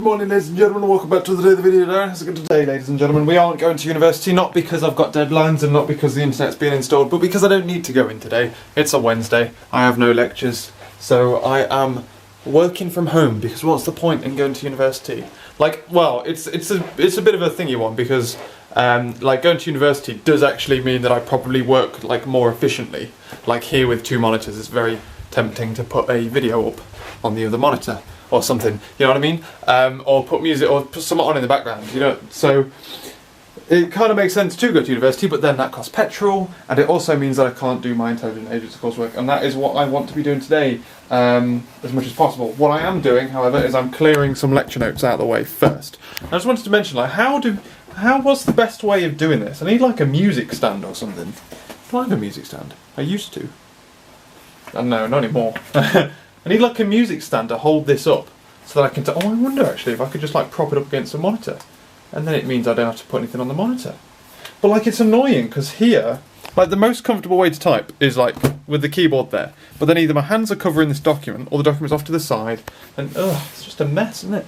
Good morning, ladies and gentlemen, and welcome back to the video today. How's it going today, ladies and gentlemen? We aren't going to university, not because I've got deadlines and not because the internet's been installed, but because I don't need to go in today. It's a Wednesday, I have no lectures, so I am working from home, because what's the point in going to university? Like, well, it's a bit of a thingy one, because like going to university does actually mean that I probably work like more efficiently. Like here with two monitors, it's very tempting to put a video up on the other monitor or something, you know what I mean? Or put music, or put something on in the background, you know? So it kind of makes sense to go to university, but then that costs petrol, and it also means that I can't do my Intelligent Agents Coursework, and that is what I want to be doing today, as much as possible. What I am doing, however, is I'm clearing some lecture notes out of the way first. I just wanted to mention, like, what's the best way of doing this? I need like a music stand or something. Do I have a music stand? I used to. No, not anymore. I need like a music stand to hold this up so that I can I wonder actually if I could just like prop it up against a monitor, and then it means I don't have to put anything on the monitor. But like it's annoying because here, like the most comfortable way to type is like with the keyboard there, but then either my hands are covering this document or the document's off to the side, and it's just a mess, isn't it?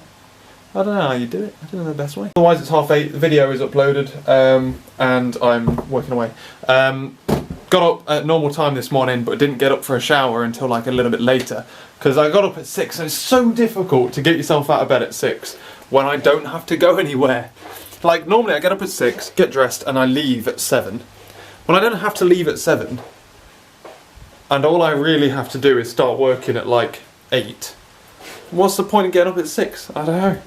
I don't know how you do it. I don't know the best way. Otherwise it's 8:30, the video is uploaded, and I'm working away. Got up at normal time this morning, but didn't get up for a shower until like a little bit later, because I got up at 6, and it's so difficult to get yourself out of bed at 6 when I don't have to go anywhere. Like normally I get up at 6, get dressed, and I leave at 7. When I don't have to leave at 7, and all I really have to do is start working at like 8, what's the point of getting up at 6? I don't know.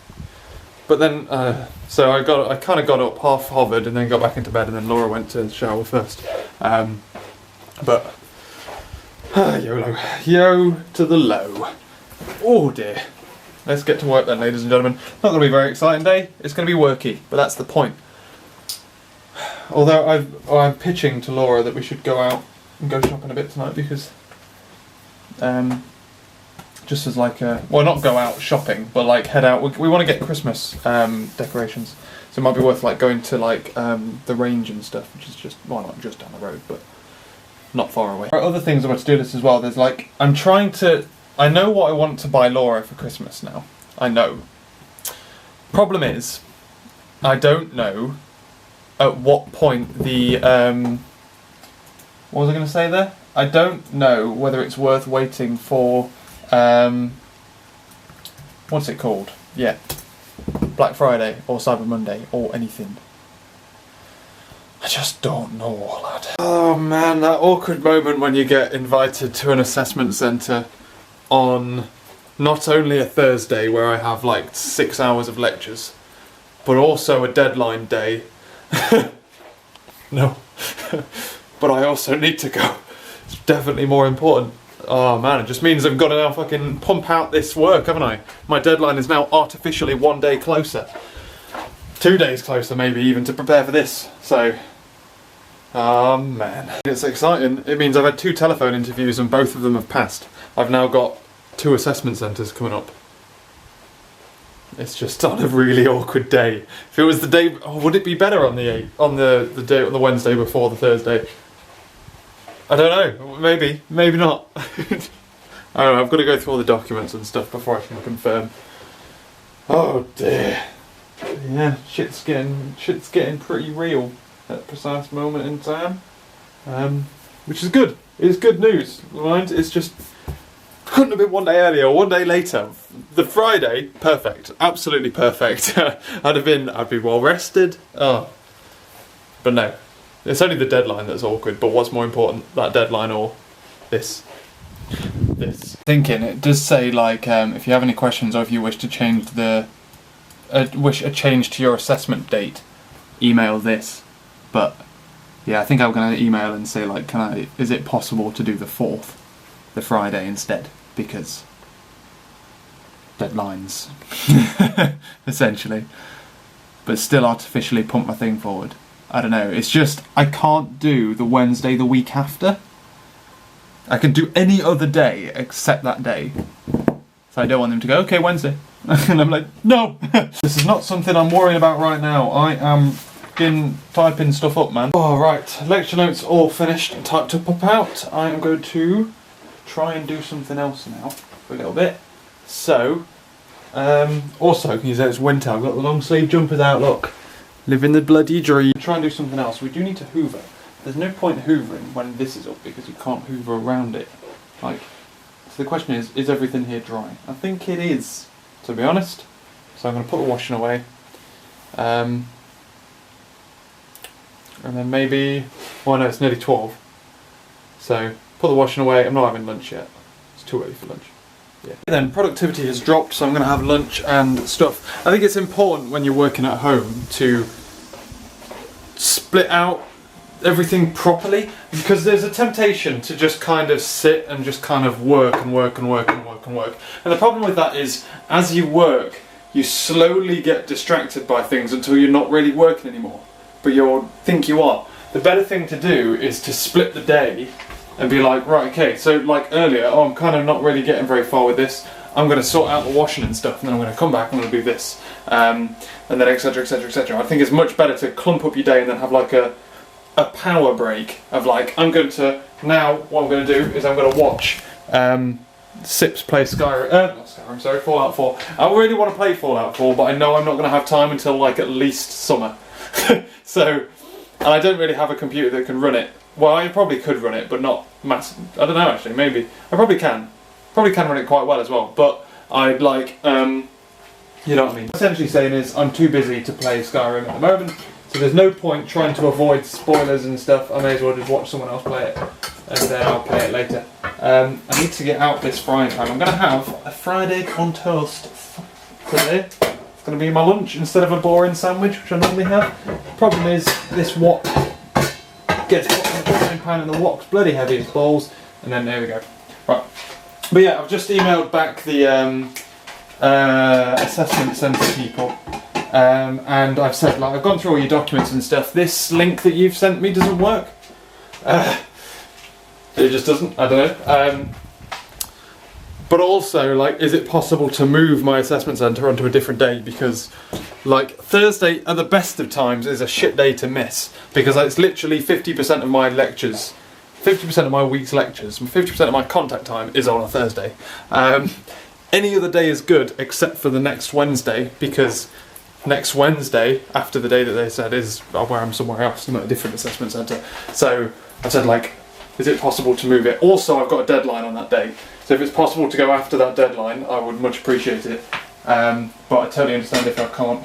But then, so I kind of got up, half hovered, and then got back into bed, and then Laura went to shower first. But YOLO, yo to the low. Oh dear. Let's get to work then, ladies and gentlemen. Not going to be a very exciting day. It's going to be worky, but that's the point. Although I'm pitching to Laura that we should go out and go shopping a bit tonight, because just as like a, well, not go out shopping, but like head out. We want to get Christmas decorations, so it might be worth like going to like the range and stuff, which is just, well, not just down the road, but not far away. There are other things about to-do list as well. There's like, I know what I want to buy Laura for Christmas now. I know. Problem is, I don't know at what point the what was I going to say there? I don't know whether it's worth waiting for what's it called? Yeah, Black Friday or Cyber Monday or anything. I just don't know, lad. Oh man, that awkward moment when you get invited to an assessment centre on not only a Thursday where I have like 6 hours of lectures, but also a deadline day. No. But I also need to go. It's definitely more important. Oh man, it just means I've got to now fucking pump out this work, haven't I? My deadline is now artificially 1 day closer. 2 days closer maybe even, to prepare for this. So, oh man. It's exciting. It means I've had 2 telephone interviews and both of them have passed. I've now got 2 assessment centres coming up. It's just on a really awkward day. If it was the day, would it be better on the Wednesday before the Thursday? I don't know, maybe not. I don't know, I've got to go through all the documents and stuff before I can confirm. Oh dear. Yeah, shit's getting pretty real at a precise moment in time. Which is good. It's good news, mind. It's just, couldn't have been 1 day earlier or 1 day later. The Friday, perfect. Absolutely perfect. I'd be well rested. Oh. But no. It's only the deadline that's awkward, but what's more important, that deadline or this? Thinking, it does say like, if you have any questions or if you wish to change a change to your assessment date, email this. But yeah, I think I'm going to email and say like, is it possible to do the 4th, the Friday instead? Because deadlines, essentially. But still artificially pump my thing forward. I don't know, it's just, I can't do the Wednesday the week after. I can do any other day except that day. So I don't want them to go, okay, Wednesday. And I'm like, no! This is not something I'm worrying about right now. I am typing stuff up, man. Alright, lecture notes all finished and typed to pop out. I am going to try and do something else now for a little bit. So, Also, can you say it's winter? I've got the long sleeve jumpers out, look. Living the bloody dream. Try and do something else. We do need to hoover. There's no point hoovering when this is up because you can't hoover around it. Like, so the question is everything here dry? I think it is, to be honest. So I'm going to put the washing away. And then maybe, well no, it's nearly 12. So, put the washing away. I'm not having lunch yet. It's too early for lunch. Yeah. Then productivity has dropped, so I'm going to have lunch and stuff. I think it's important when you're working at home to split out everything properly, because there's a temptation to just kind of sit and just kind of work and work and work and work and work. And the problem with that is, as you work, you slowly get distracted by things until you're not really working anymore, but you think you are. The better thing to do is to split the day and be like, right, okay, so like earlier, oh, I'm kind of not really getting very far with this. I'm going to sort out the washing and stuff, and then I'm going to come back and I'm going to do this, and then etc, etc, etc. I think it's much better to clump up your day and then have like a power break of like, I'm going to, now what I'm going to do is I'm going to watch Sips play Fallout 4. I really want to play Fallout 4, but I know I'm not going to have time until like at least summer. So, and I don't really have a computer that can run it. Well, I probably could run it, but not massive. I don't know actually, maybe. I probably can. Probably can run it quite well as well, but I'd like, you know what I mean. Essentially saying is, I'm too busy to play Skyrim at the moment, so there's no point trying to avoid spoilers and stuff. I may as well just watch someone else play it, and then I'll play it later. I need to get out this frying pan. I'm going to have a fried egg on toast today. It's going to be my lunch instead of a boring sandwich, which I normally have. Problem is, this wok gets hot in the frying pan, and the wok's bloody heavy as balls, and then there we go. Right. But yeah, I've just emailed back the assessment centre people, and I've said, like, I've gone through all your documents and stuff. This link that you've sent me doesn't work. It just doesn't. I don't know. But also, like, is it possible to move my assessment centre onto a different day? Because, like, Thursday at the best of times is a shit day to miss, because it's literally 50% of my lectures. 50% of my week's lectures and 50% of my contact time is on a Thursday. Any other day is good except for the next Wednesday, because next Wednesday, after the day that they said, is where I'm somewhere else, I'm at a different assessment centre. So I said, like, is it possible to move it? Also, I've got a deadline on that day, so if it's possible to go after that deadline, I would much appreciate it. But I totally understand if I can't.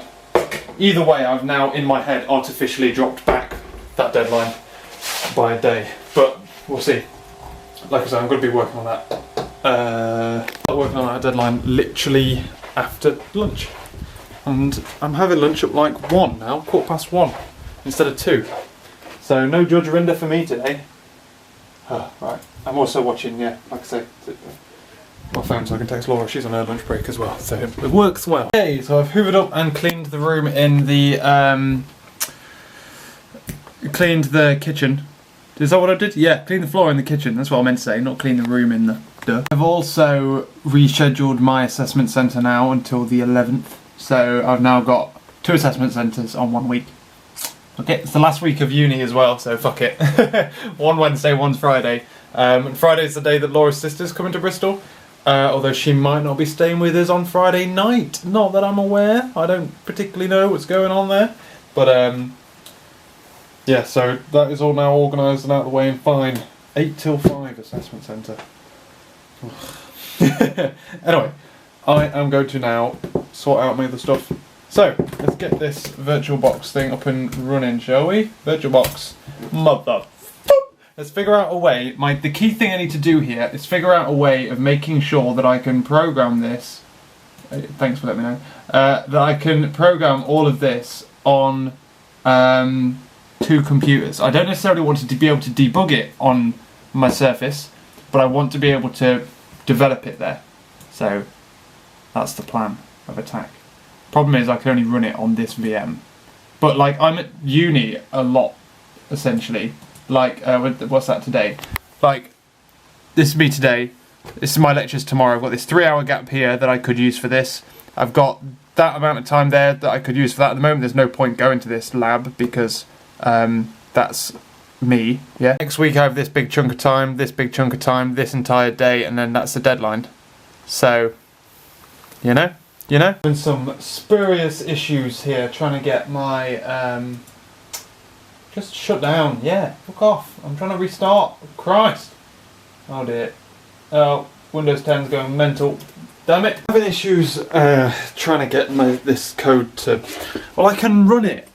Either way, I've now in my head artificially dropped back that deadline by a day, but we'll see. Like I said, I'm going to be working on that. Working on that deadline literally after lunch. And I'm having lunch at like 1 now, 1:15 instead of 2. So no Judge Rinder for me today. Right. I'm also watching, yeah, like I say, my phone so I can text Laura. She's on her lunch break as well, so it works well. Okay, so I've hoovered up and cleaned the room in the cleaned the kitchen. Is that what I did? Yeah, clean the floor in the kitchen. That's what I meant to say, not clean the room in the duh. I've also rescheduled my assessment centre now until the 11th. So I've now got 2 assessment centres on 1 week. Okay, it's the last week of uni as well, so fuck it. One Wednesday, one's Friday. And Friday's the day that Laura's sister's coming to Bristol. Although she might not be staying with us on Friday night. Not that I'm aware. I don't particularly know what's going on there. But yeah, so that is all now organised and out of the way and fine. 8 till 5 assessment centre. Anyway, I am going to now sort out my other stuff. So, let's get this VirtualBox thing up and running, shall we? VirtualBox, mother. Let's figure out a way. The key thing I need to do here is figure out a way of making sure that I can program this. Thanks for letting me know. That I can program all of this on 2 computers. I don't necessarily want to be able to debug it on my Surface, but I want to be able to develop it there. So that's the plan of attack. Problem is I can only run it on this VM. But like, I'm at uni a lot, essentially. Like, what's that today? Like, this is me today. This is my lectures tomorrow. I've got this 3-hour gap here that I could use for this. I've got that amount of time there that I could use for that. At the moment, there's no point going to this lab because that's me, yeah? Next week I have this big chunk of time, this big chunk of time, this entire day, and then that's the deadline. So, you know? You know? Having some spurious issues here trying to get my, just shut down. Yeah, fuck off. I'm trying to restart. Christ. Oh dear. Oh, Windows 10's going mental. Damn it. Having issues trying to get this code to... Well, I can run it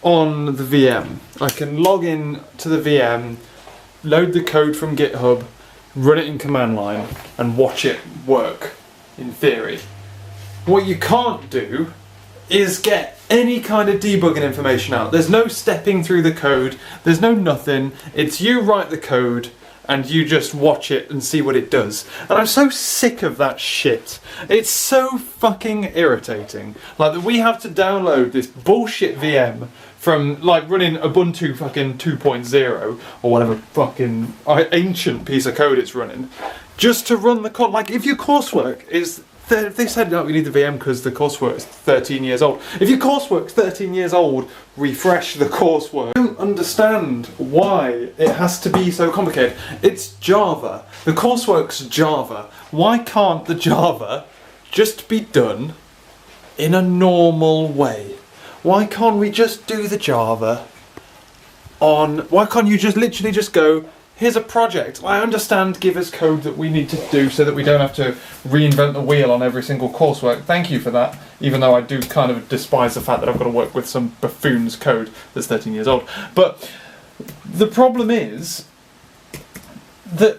on the VM. I can log in to the VM, load the code from GitHub, run it in command line, and watch it work, in theory. What you can't do is get any kind of debugging information out. There's no stepping through the code, there's no nothing. It's you write the code and you just watch it and see what it does. And I'm so sick of that shit. It's so fucking irritating. Like that we have to download this bullshit VM from like running Ubuntu fucking 2.0 or whatever fucking ancient piece of code it's running just to run the code. Like if your coursework is... They said, no, we need the VM because the coursework is 13 years old. If your coursework's 13 years old, refresh the coursework. I don't understand why it has to be so complicated. It's Java. The coursework's Java. Why can't the Java just be done in a normal way? Why can't we just do the Java on... Why can't you just literally just go... Here's a project. I understand give us code that we need to do so that we don't have to reinvent the wheel on every single coursework. Thank you for that, even though I do kind of despise the fact that I've got to work with some buffoon's code that's 13 years old. But the problem is that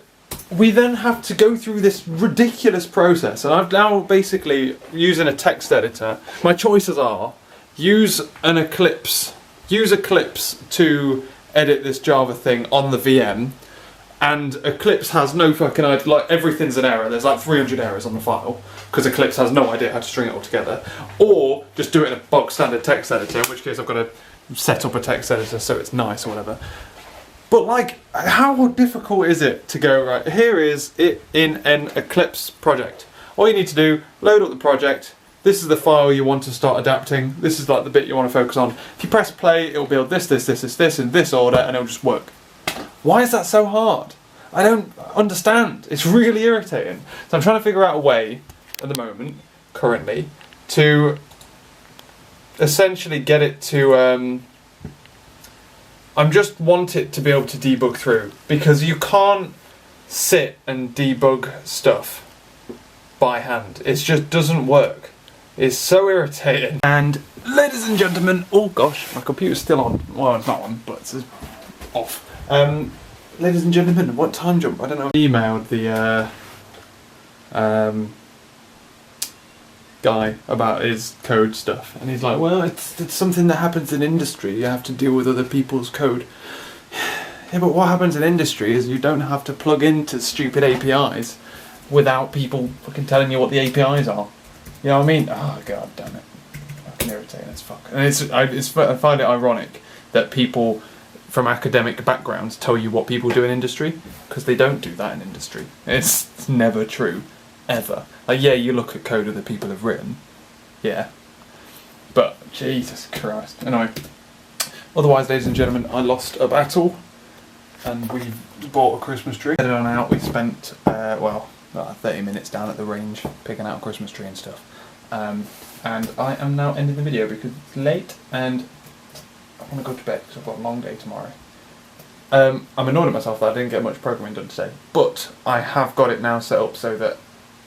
we then have to go through this ridiculous process, and I'm now basically using a text editor. My choices are use Eclipse to edit this Java thing on the VM, and Eclipse has no fucking idea, like everything's an error, there's like 300 errors on the file, because Eclipse has no idea how to string it all together. Or just do it in a bog standard text editor, in which case I've got to set up a text editor so it's nice or whatever. But like, how difficult is it to go, right, here is it in an Eclipse project. All you need to do, load up the project, this is the file you want to start adapting, this is like the bit you want to focus on. If you press play, it'll build this in this order, and it'll just work. Why is that so hard? I don't understand. It's really irritating. So I'm trying to figure out a way, at the moment, currently, to essentially get it to... I just want it to be able to debug through, because you can't sit and debug stuff by hand. It just doesn't work. It's so irritating. And ladies and gentlemen, oh gosh, my computer's still on. Well, it's not on, but it's off. Ladies and gentlemen, what time jump? I don't know. I emailed the guy about his code stuff, and he's like, well, it's something that happens in industry. You have to deal with other people's code. Yeah, but what happens in industry is you don't have to plug into stupid APIs without people fucking telling you what the APIs are. You know what I mean? Oh god damn it. Fucking irritating as fuck. And I find it ironic that people from academic backgrounds tell you what people do in industry, because they don't do that in industry. It's never true. Ever. Like, yeah, you look at code that people have written. Yeah. But, Jesus Christ. Anyway. Otherwise, ladies and gentlemen, I lost a battle, and we bought a Christmas tree. Headed on out, we spent, 30 minutes down at the range picking out a Christmas tree and stuff. And I am now ending the video because it's late and I want to go to bed because I've got a long day tomorrow. I'm annoyed at myself that I didn't get much programming done today, but I have got it now set up so that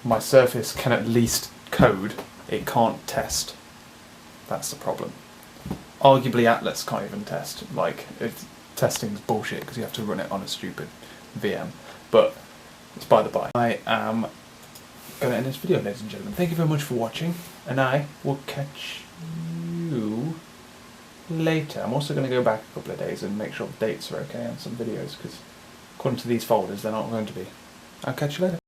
my Surface can at least code, it can't test. That's the problem. Arguably Atlas can't even test, like, testing's bullshit because you have to run it on a stupid VM, but it's by the by. I am going to end this video, ladies and gentlemen. Thank you very much for watching, and I will catch you later. I'm also going to go back a couple of days and make sure the dates are okay on some videos, because according to these folders they're not going to be. I'll catch you later.